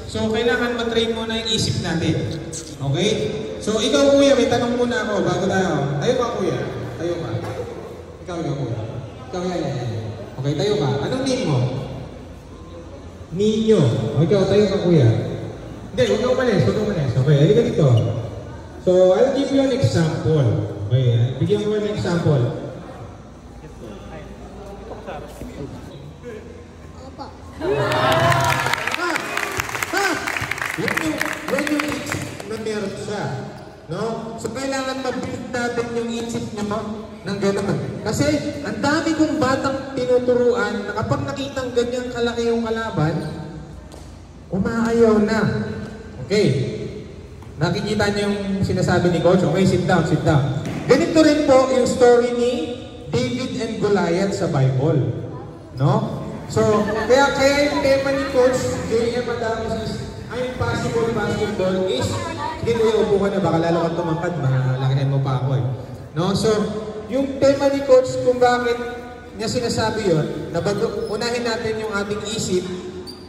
So, kailangan matrain muna yung isip natin. Okay? So, ikaw kuya, may tanong muna ako bago tayo. Tayo ka kuya. Tayo ka. Ikaw kuya. Ikaw yan. Okay, tayo ka. Anong name mo? Ninyo. Ikaw, tayo ka kuya. Hindi, huwag ka umalis. Okay, halika dito. So, I'll give you an example. Okay, bigyan ko ng example. Opo. When you isip na meron siya, no? So, kailangan mag-build natin yung isip niya ng gano'n. Kasi, ang dami kong batang tinuturuan na kapag nakitang ganyang kalaki yung kalaban, umaayaw na. Okay. Nakikita niyo yung sinasabi ni Coach? Okay, sit down. Ganito rin po yung story ni David and Goliath sa Bible. No? So, kaya yung tema ni Coach J.M. Adamos is Impossible Basketball is, hindi ko upo ka na, baka lalo kang tumangkad, malakihan mo pa ako eh. No? So, yung tema ni Coach kung bakit niya sinasabi yun, na unahin natin yung ating isip,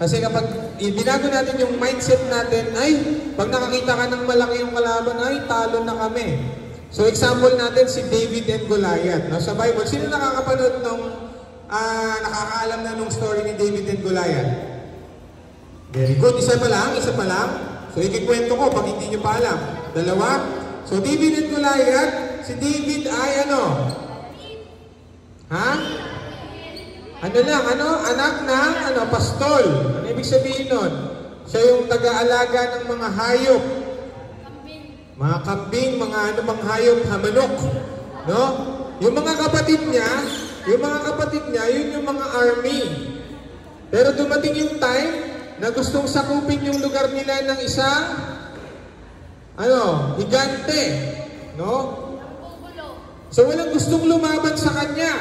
kasi kapag binago natin yung mindset natin, ay, pag nakakita ka ng malaki yung kalaban, ay, talo na kami. So, example natin si David and Goliath. No? Sa Bible, sino nakakapanood nung, nakakaalam na nung story ni David and Goliath? Very good. Isa pa lang. So, ikikwento ko pag hindi nyo pa alam. Dalawa. So, David and Goliath, si David ay ano? Ha? Anak ng pastol. Ano ibig sabihin nun? Siya yung taga-alaga ng mga hayop. Mga kambing, mga anumang hayop, hamanok. No? Yung mga kapatid niya, yun yung mga army. Pero dumating yung time na gustong sakupin yung lugar nila ng isang higante, no? So walang gustong lumaban sa kanya.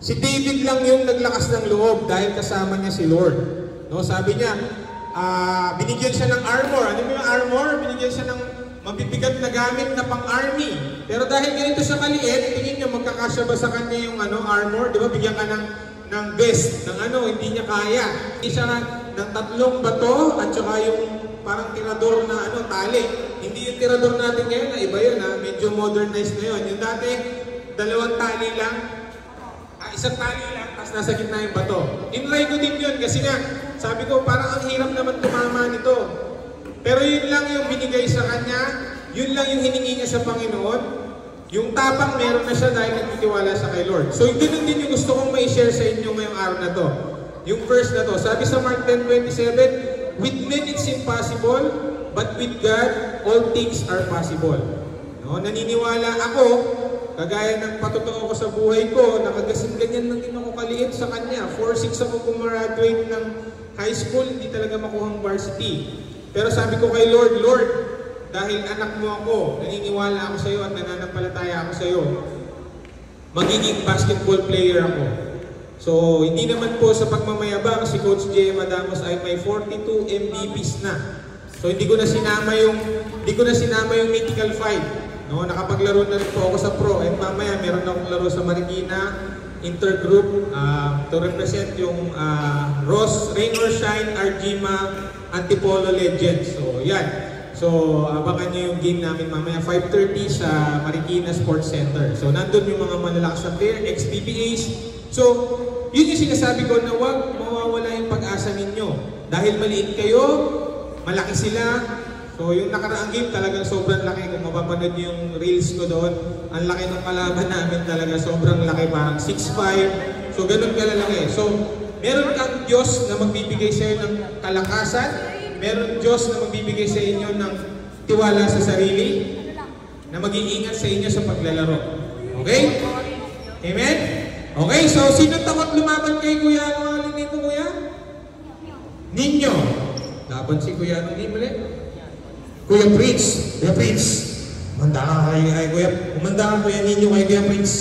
Si David lang yung naglakas ng loob dahil kasama niya si Lord. No, sabi niya, binigyan siya ng armor. Ano yung armor? Binigyan siya ng mabibigat na gamit na pang-army. Pero dahil ganito siya kaliit, tingin niyo magkakasya ba sa kanya yung armor? Di ba bigyan ka ng vest, hindi niya kaya. Hindi siya ng 3 bato at saka yung parang tirador na tali. Hindi yung tirador natin ngayon na iba yun, medyo modernized na yun. Yung dati, 2 tali lang, 1 tali lang, tapos nasa gitna yung bato. Inray ko din yun kasi nga, sabi ko parang ang hirap naman tumama nito. Pero yun lang yung binigay sa kanya, yun lang yung hiningi niya sa Panginoon. Yung tapang meron na siya dahil nagtitiwala sa kay Lord. So, ganun din yung gusto kong may-share sa inyo ngayong araw na to. Yung verse na to. Sabi sa Mark 10:27, with men it's impossible, but with God, all things are possible. No? Naniniwala ako, kagaya ng patotoo ko sa buhay ko, nakagasin ganyan lang din ako kaliit sa kanya. 4'6" ako gumraduate ng high school, hindi talaga makuhang varsity. Pero sabi ko kay Lord, dahil anak mo ako, naniniwala ako sa iyo at nananampalataya ako sa iyo, magiging basketball player ako. So, hindi naman po sa pagmamayabang, si Coach J.M. Adamos ay may 42 MVPs na. So, hindi ko na sinama yung mythical 5. No? Nakapaglaro na rin po ako sa pro. And mamaya, meron akong laro sa Marikina, intergroup, to represent yung Rain or Shine, Arjima, Antipolo Legends. So, yan. So, abangan nyo yung game namin mamaya 5:30 sa Marikina Sports Center. So, nandun yung mga malalakas na player, ex-PBAs. So, yun yung sinasabi ko na huwag mawawala yung pag-asa ninyo. Dahil maliit kayo, malaki sila. So, yung nakaraang game talagang sobrang laki. Kung mapapanood yung reels ko doon, ang laki ng kalaban namin talaga. Sobrang laki, parang 6'5". So, ganun kalalaki. So, meron kang Diyos na magbibigay sa'yo ng kalakasan. Meron Diyos na magbibigay sa inyo ng tiwala sa sarili, na mag-iingat sa inyo sa paglalaro. Okay? Amen? Okay, so sino takot lumaban kay Kuya? Ano alin nito, Kuya? Ninyo. Laban si Kuya, ano din muli? Kuya Prince. Kuya Prince. Umanda ka kay Kuya. Umanda ka Kuya Ninyo kay Kuya Prince.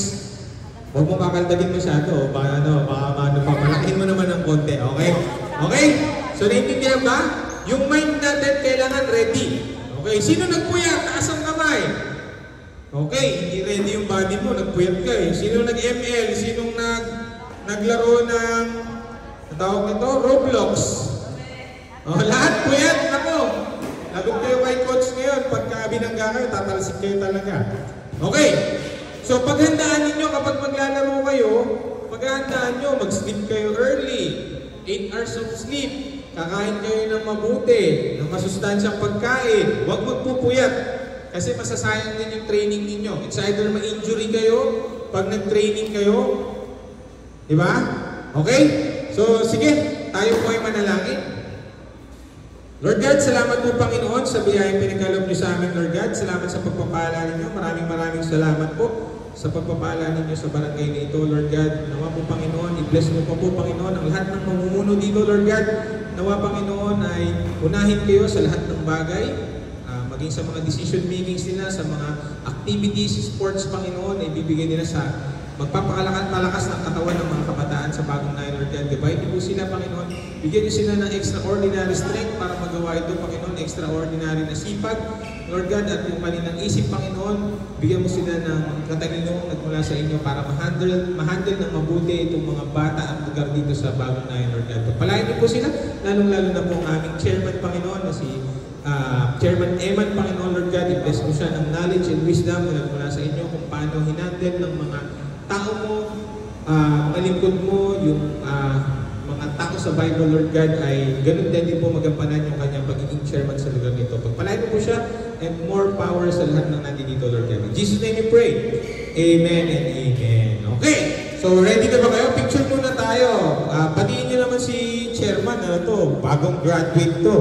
Huwag mo kakaldagin masyado. Baka malakihin mo naman ng konti. Okay? Okay? So, naiintindihan ba? Yung mind natin kailangan ready. Okay, sino nagpuyat? Taas ang kamay. Okay, hindi ready yung body mo, nagpuyat ka eh. Sino nag-ML? Sinong naglaro ng Ang tawag nito, Roblox. Oh, lahat po yan, ako. Lagot kayo kay coach ngayon, pagka binangga kayo, tatalsik kayo talaga. Okay, so paghandaan ninyo kapag maglalaro kayo, paghandaan nyo, mag-sleep kayo early. 8 hours of sleep. Kakain kayo ng mabuti, ng masustansyang pagkain. Huwag magpupuyat. Kasi masasayang din yung training ninyo. It's either ma-injury kayo pag nag-training kayo. Diba? Okay? So, sige. Tayo po ay manalangin. Lord God, salamat po Panginoon sa biyayang pinagkaloob niyo sa amin, Lord God. Salamat sa pagpapala ninyo. Maraming salamat po sa pagpapala ninyo sa barangay na ito, Lord God. Nawa po Panginoon, i-bless mo po Panginoon ang lahat ng mamumuno dito, Lord God. Nawa Panginoon ay unahin kayo sa lahat ng bagay, maging sa mga decision makings nila, sa mga activities, sports, Panginoon, ay bibigyan nila sa magpapakalakas ng katawan ng mga kabataan sa bagong nayon, Lord God. Gabay niyo po sila, Panginoon. Bigyan niyo sila ng extraordinary strength para magawa ito, Panginoon. Extraordinary na sipag, Lord God, at yung kanilang isip, Panginoon. Bigyan mo sila ng katalino nagmula sa inyo para ma-handle ng mabuti itong mga bata at lugar dito sa bagong nayon, Lord God. Pagpalain niyo po sila, lalong-lalo na po ang aming chairman, Panginoon, na si Chairman Eman, Panginoon, Lord God. I-bless mo siya ng knowledge and wisdom na mula sa inyo kung paano hinandle ng mga tao mo, mga lingkod mo, yung mga tao sa Bible, Lord God, ay ganun din po magampanan yung kanyang pagiging chairman sa lugar nito. Pagpalain mo po siya and more power sa lahat ng nandito, Lord God. In Jesus' name we pray. Amen and amen. Okay, so ready na ba kayo? Picture muna tayo. Patiin nyo naman si chairman, ano to, bagong graduate to.